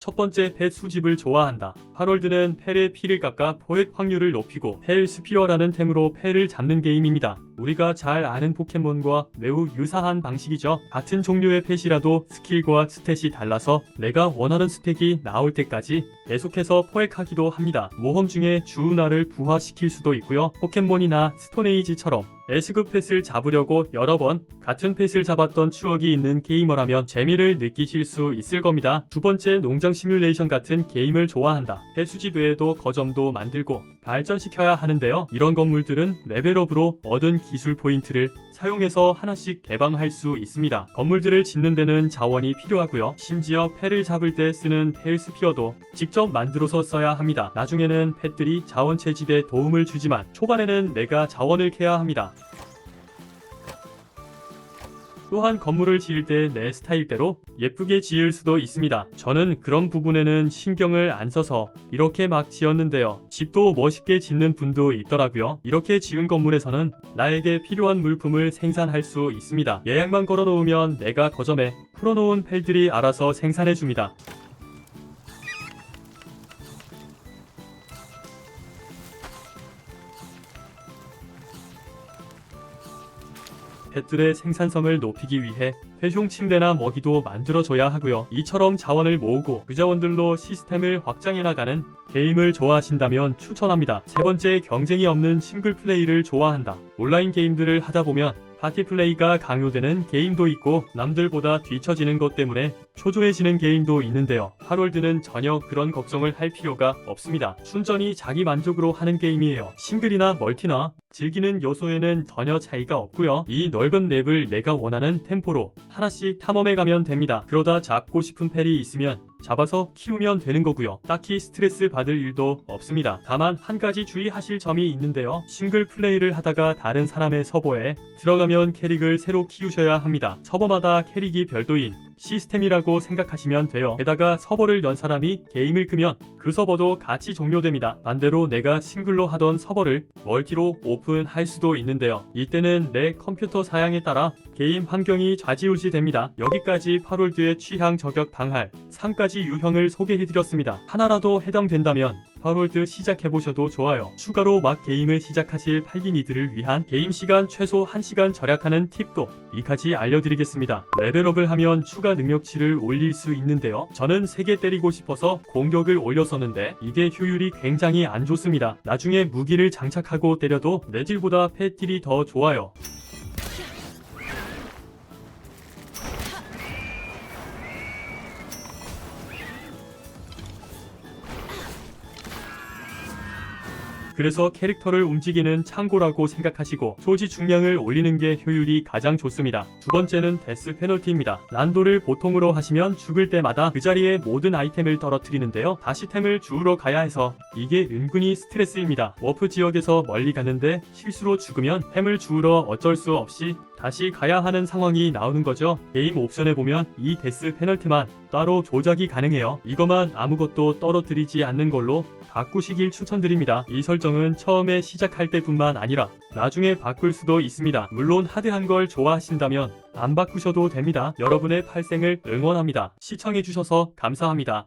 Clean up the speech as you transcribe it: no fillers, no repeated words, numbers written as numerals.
첫 번째, 펫 수집을 좋아한다. 하롤드는 펠의 피를 깎아 포획 확률을 높이고 펠 스피어라는 템으로 펠을 잡는 게임입니다. 우리가 잘 아는 포켓몬과 매우 유사한 방식이죠. 같은 종류의 펫이라도 스킬과 스탯이 달라서 내가 원하는 스펙이 나올 때까지 계속해서 포획하기도 합니다. 모험 중에 주운하를 부화시킬 수도 있고요. 포켓몬이나 스톤에이지처럼 S급 펫을 잡으려고 여러 번 같은 펫을 잡았던 추억이 있는 게이머라면 재미를 느끼실 수 있을 겁니다. 두 번째, 농장 시뮬레이션 같은 게임을 좋아한다. 펫 수집 외에도 거점도 만들고 발전시켜야 하는데요. 이런 건물들은 레벨업으로 얻은 기술 포인트를 사용해서 하나씩 개방할 수 있습니다. 건물들을 짓는 데는 자원이 필요하고요. 심지어 펫을 잡을 때 쓰는 펠 스피어도 직접 만들어서 써야 합니다. 나중에는 펫들이 자원 채집에 도움을 주지만 초반에는 내가 자원을 캐야 합니다. 또한 건물을 지을 때 내 스타일대로 예쁘게 지을 수도 있습니다. 저는 그런 부분에는 신경을 안 써서 이렇게 막 지었는데요. 집도 멋있게 짓는 분도 있더라고요. 이렇게 지은 건물에서는 나에게 필요한 물품을 생산할 수 있습니다. 예약만 걸어놓으면 내가 거점에 풀어놓은 펠들이 알아서 생산해줍니다. 펫들의 생산성을 높이기 위해 회용 침대나 먹이도 만들어줘야 하고요. 이처럼 자원을 모으고 그 자원들로 시스템을 확장해 나가는 게임을 좋아하신다면 추천합니다. 세 번째, 경쟁이 없는 싱글 플레이를 좋아한다. 온라인 게임들을 하다 보면 파티 플레이가 강요되는 게임도 있고 남들보다 뒤처지는 것 때문에 초조해지는 게임도 있는데요. 하롤드는 전혀 그런 걱정을 할 필요가 없습니다. 순전히 자기 만족으로 하는 게임이에요. 싱글이나 멀티나 즐기는 요소에는 전혀 차이가 없고요. 이 넓은 맵을 내가 원하는 템포로 하나씩 탐험해가면 됩니다. 그러다 잡고 싶은 펠이 있으면 잡아서 키우면 되는 거고요. 딱히 스트레스 받을 일도 없습니다. 다만 한 가지 주의하실 점이 있는데요. 싱글 플레이를 하다가 다른 사람의 서버에 들어가면 캐릭을 새로 키우셔야 합니다. 서버마다 캐릭이 별도인 시스템이라고 생각하시면 돼요. 게다가 서버를 연 사람이 게임을 끄면 그 서버도 같이 종료됩니다. 반대로 내가 싱글로 하던 서버를 멀티로 오픈할 수도 있는데요. 이때는 내 컴퓨터 사양에 따라 게임 환경이 좌지우지 됩니다. 여기까지 하롤드의 취향 저격 당할 3가지 유형을 소개해드렸습니다. 하나라도 해당된다면 하롤드 시작해보셔도 좋아요. 추가로 막 게임을 시작하실 팔기니들을 위한 게임 시간 최소 1시간 절약하는 팁도 2가지 알려드리겠습니다. 레벨업을 하면 추가 능력치를 올릴 수 있는데요. 저는 3개 때리고 싶어서 공격을 올렸었는데 이게 효율이 굉장히 안 좋습니다. 나중에 무기를 장착하고 때려도 내 딜보다 펫 딜이 더 좋아요. 그래서 캐릭터를 움직이는 창고라고 생각하시고 소지 중량을 올리는 게 효율이 가장 좋습니다. 두 번째는 데스 페널티입니다. 난도를 보통으로 하시면 죽을 때마다 그 자리에 모든 아이템을 떨어뜨리는데요. 다시 템을 주우러 가야 해서 이게 은근히 스트레스입니다. 워프 지역에서 멀리 갔는데 실수로 죽으면 템을 주우러 어쩔 수 없이 다시 가야 하는 상황이 나오는 거죠. 게임 옵션에 보면 이 데스 페널티만 따로 조작이 가능해요. 이거만 아무것도 떨어뜨리지 않는 걸로 바꾸시길 추천드립니다. 이 설정은 처음에 시작할 때뿐만 아니라 나중에 바꿀 수도 있습니다. 물론 하드한 걸 좋아하신다면 안 바꾸셔도 됩니다. 여러분의 팔생을 응원합니다. 시청해주셔서 감사합니다.